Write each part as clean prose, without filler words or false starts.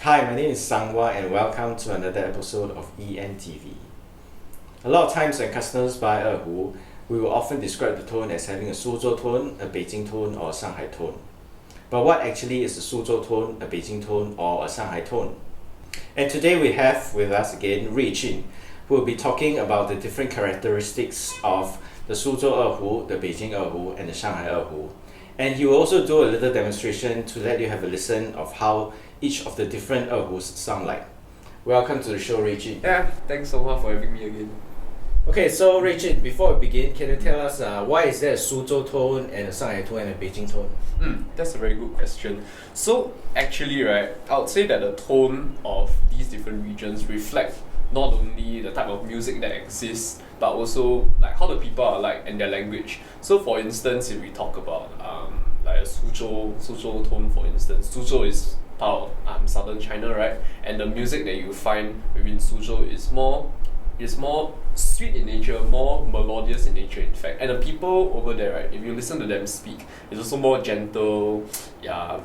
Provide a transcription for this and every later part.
Hi, my name is Sangwa and welcome to another episode of EMTV. A lot of times when customers buy Erhu, we will often describe the tone as having a Suzhou tone, a Beijing tone or a Shanghai tone. But what actually is a Suzhou tone, a Beijing tone or a Shanghai tone? And today we have with us again Eason, who will be talking about the different characteristics of the Suzhou Erhu, the Beijing Erhu and the Shanghai Erhu. And he will also do a little demonstration to let you have a listen of how each of the different Erhus sound like. Welcome to the show, Eason. Yeah, thanks so much for having me again. Okay, so Eason, before we begin, can you tell us why is there a Suzhou tone and a Shanghai tone and a Beijing tone? That's a very good question. So actually, right, I would say that the tone of these different regions reflect not only the type of music that exists, but also like how the people are like and their language. So for instance, if we talk about like a Suzhou tone, for instance, Suzhou is part of southern China, right? And the music that you find within Suzhou is more sweet in nature, more melodious in nature, in fact. And the people over there, right, if you listen to them speak, it's also more gentle,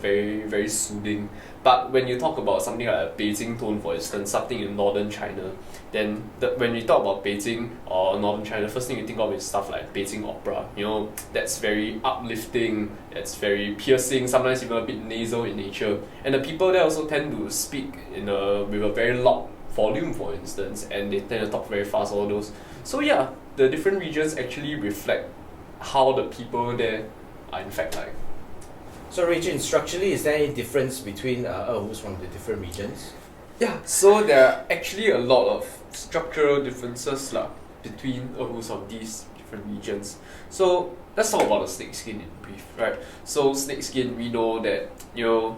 very, very soothing. But when you talk about something like a Beijing tone, for instance, something in northern China, then when you talk about Beijing or northern China, first thing you think of is stuff like Beijing opera. You know, that's very uplifting, that's very piercing, sometimes even a bit nasal in nature. And the people there also tend to speak with a very loud volume, for instance, and they tend to talk very fast, all those. So yeah, the different regions actually reflect how the people there are in fact like. So Eason, structurally, is there any difference between Erhus from the different regions? Yeah, so there are actually a lot of structural differences between Erhus of these different regions. So let's talk about the snake skin in brief, right? So snake skin, we know that,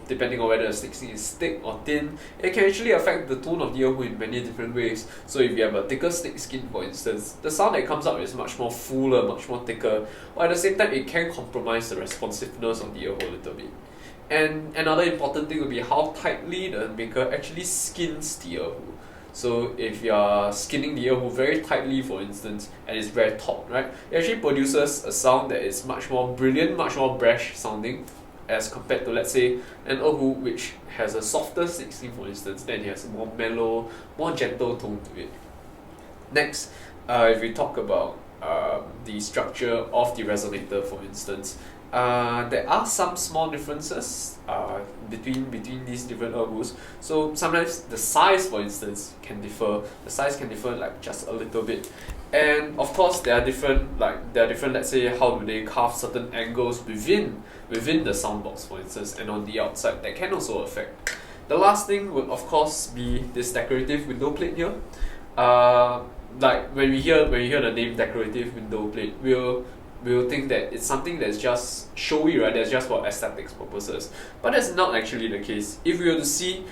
depending on whether the snake skin is thick or thin, it can actually affect the tone of the Erhu in many different ways. So if you have a thicker snake skin, for instance, the sound that comes out is much more fuller, much more thicker, but at the same time it can compromise the responsiveness of the Erhu a little bit. And another important thing would be how tightly the maker actually skins the Erhu. So if you are skinning the Erhu very tightly, for instance, and it's very taut, right, it actually produces a sound that is much more brilliant, much more brash sounding, as compared to, let's say, an Erhu which has a softer snake skin, for instance, then it has a more mellow, more gentle tone to it. Next, if we talk about the structure of the resonator, for instance, there are some small differences between these different Erhus. So sometimes the size, for instance, can differ. The size can differ like just a little bit. And of course there are different, let's say, how do they carve certain angles within the sound box, for instance, and on the outside, that can also affect. The last thing would of course be this decorative window plate here. Like when we hear the name decorative window plate, we'll think that it's something that's just showy, right? That's just for aesthetics purposes. But that's not actually the case. If we were to see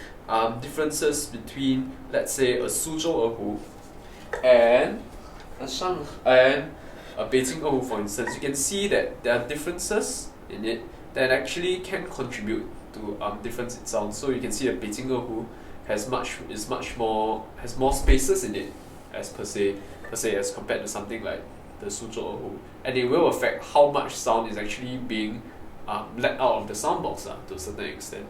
differences between, let's say, a Suzhou Erhu and a Beijing Erhu, for instance, you can see that there are differences in it that actually can contribute to difference in sound. So you can see a Beijing Erhu has more spaces in it as compared to something like the Suzhou Erhu, and it will affect how much sound is actually being let out of the sound box to a certain extent.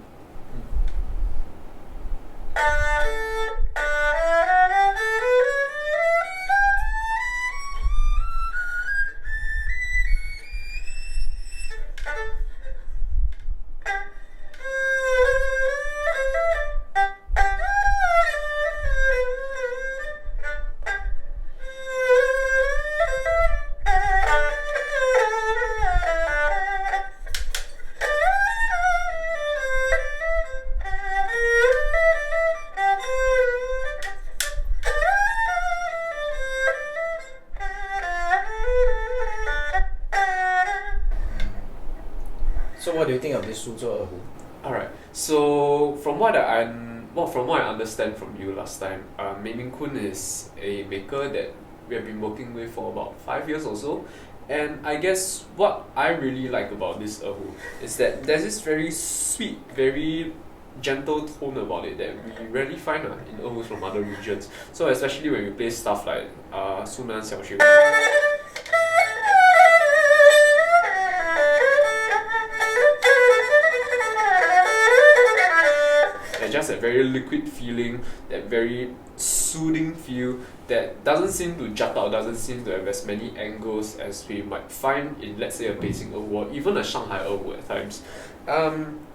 So what do you think of this Suzhou Erhu? Alright, so from what I understand from you last time, Ming Kun is a maker that we have been working with for about 5 years or so. And I guess what I really like about this Erhu is that there's this very sweet, very gentle tone about it that we rarely find in Erhus from other regions. So especially when we play stuff like Sunan Xiaoxue. that very liquid feeling, that very soothing feel that doesn't seem to jut out, doesn't seem to have as many angles as we might find in, let's say, a Beijing Erhu or even a Shanghai Erhu at times.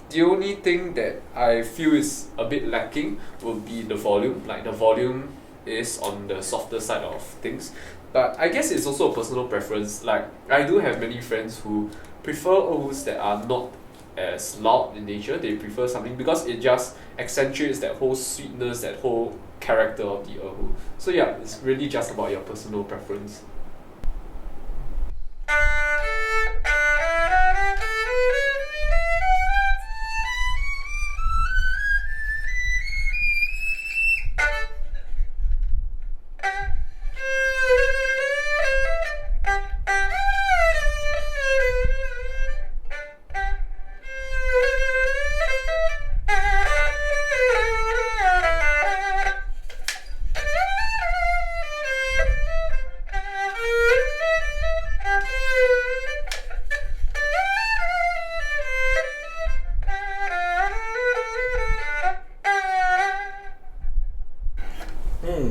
The only thing that I feel is a bit lacking would be the volume. Like, the volume is on the softer side of things. But I guess it's also a personal preference. Like, I do have many friends who prefer Erhus that are not as loud in nature. They prefer something because it just accentuates that whole sweetness, that whole character of the Erhu. So yeah, it's really just about your personal preference.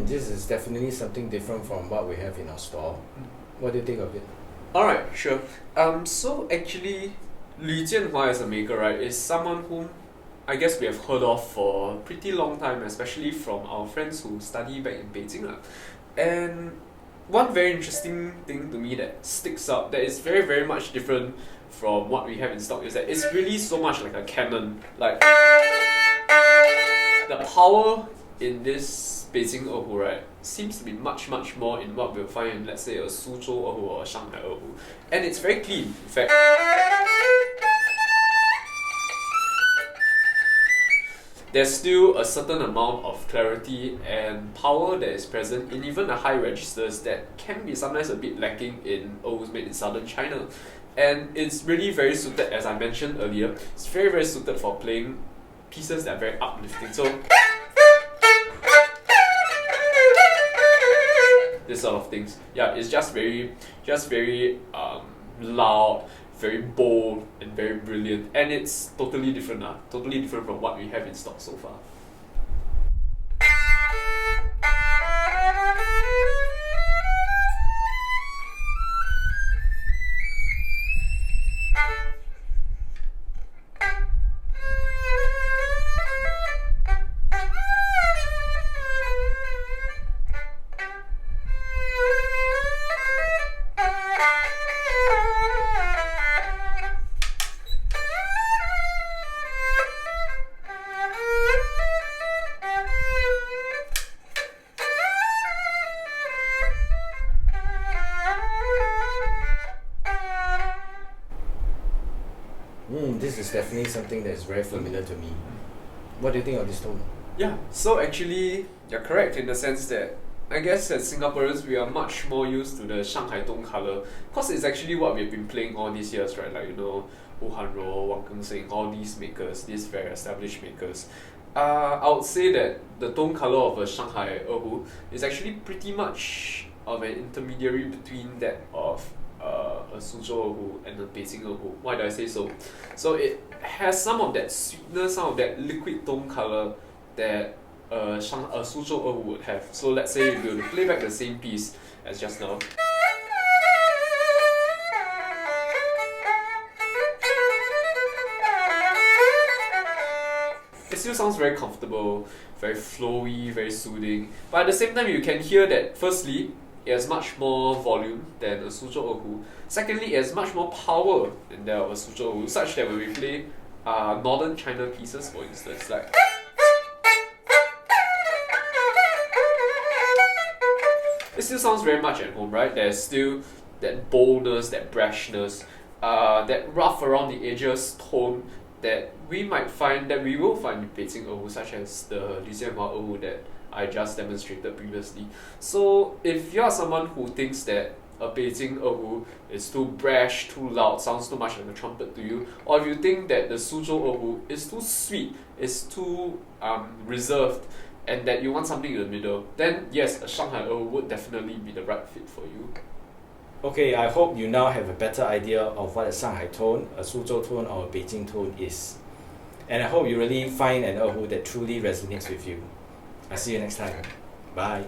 This is definitely something different from what we have in our store. What do you think of it? Alright, sure. So actually, Li Jianhua as a maker, right, is someone whom I guess we have heard of for a pretty long time, especially from our friends who study back in Beijing. And one very interesting thing to me that sticks out, that is very, very much different from what we have in stock, is that it's really so much like a cannon. Like, the power in this Beijing Erhu, right, seems to be much, much more in what we'll find in, let's say, a Suzhou Erhu or a Shanghai Erhu. And it's very clean, in fact. There's still a certain amount of clarity and power that is present in even the high registers that can be sometimes a bit lacking in Erhus made in southern China. And it's really very suited, as I mentioned earlier, it's very, very suited for playing pieces that are very uplifting. So, this sort of things. Yeah, it's just very loud, very bold, and very brilliant. And it's totally different, totally different from what we have in stock so far. This is definitely something that is very familiar to me. What do you think of this tone? Yeah, so actually, you're correct in the sense that I guess as Singaporeans, we are much more used to the Shanghai tone colour because it's actually what we've been playing all these years, right? Like, Wu Hanro, Wang Keng-seng, all these makers, these very established makers. I would say that the tone colour of a Shanghai Erhu is actually pretty much of an intermediary between that of a Suzhou Erhu and a Beijing Erhu. Why do I say so? So it has some of that sweetness, some of that liquid tone colour that a Suzhou Erhu would have. So let's say if you were to play back the same piece as just now. It still sounds very comfortable, very flowy, very soothing. But at the same time, you can hear that firstly, it has much more volume than a Suzhou Erhu. Secondly, it has much more power than that of a Suzhou Erhu, such that when we play northern China pieces, for instance, like it still sounds very much at home, right? There's still that boldness, that brashness, that rough around the edges tone that we will find in Beijing Erhu, such as the Li Jianhua Erhu that I just demonstrated previously. So if you are someone who thinks that a Beijing Erhu is too brash, too loud, sounds too much like a trumpet to you, or if you think that the Suzhou Erhu is too sweet, is too reserved, and that you want something in the middle, then yes, a Shanghai Erhu would definitely be the right fit for you. Okay, I hope you now have a better idea of what a Shanghai tone, a Suzhou tone, or a Beijing tone is. And I hope you really find an Erhu that truly resonates with you. I'll see you next time. Bye.